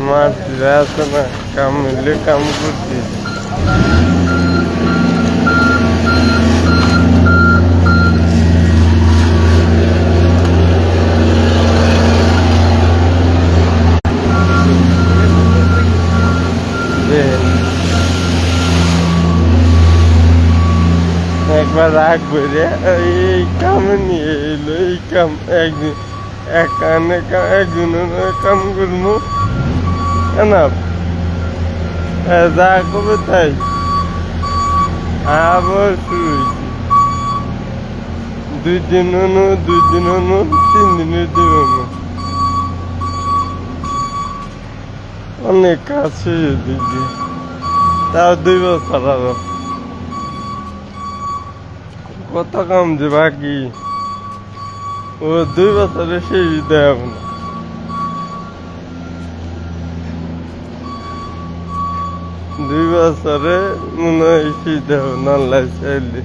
মারছিরা আছে না, কাম মিলে কাম করছি। একবার রাখবো রে, এই কাম নিয়ে এলো, এই কাম একদিন এক কানে একদিন কাম করবো না, যা করবে তাই আবার শুরু হয়েছে। 2 দিন হলো, 2 দিন হলো, 3 দিনের দিন হলো, অনেক কাছে দিকে, তাও 2 বছর আরো কত কাম যে বাকি, ও 2 বছরে শেষ দেব না। দুই বছরে মনে হয় শেষ দেব না, চাইলে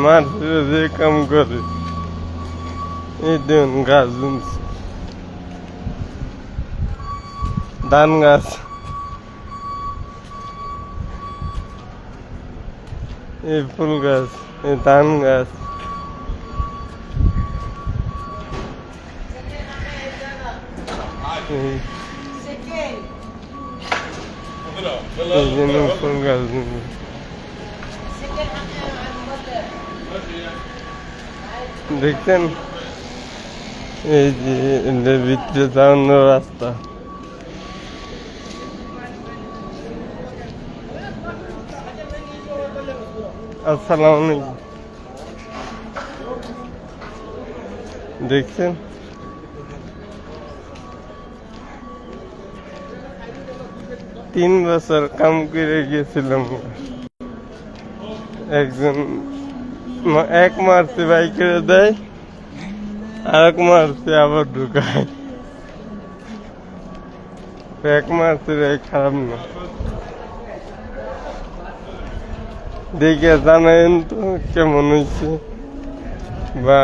মার্চে যে কাম করে। এই দেখুন গাছ জমছে, ধান গাছ, এই ফুল গাছ, এই ধান গাছ। এই জন্য ফুল গাছ দেখছেন, এই যে ভিতরে যাওয়ানোর রাস্তা। আসসালামু আলাইকুম। দেখছেন, তিন বছর কাম করে গিয়েছিলাম। একজন এক মার্চে বাইকের দেয়, আর 1 মার্চে আবার ঢুকায়। 1 মার্চের খারাপ না, দেখে জানাইন তো কেমন হয়েছে বা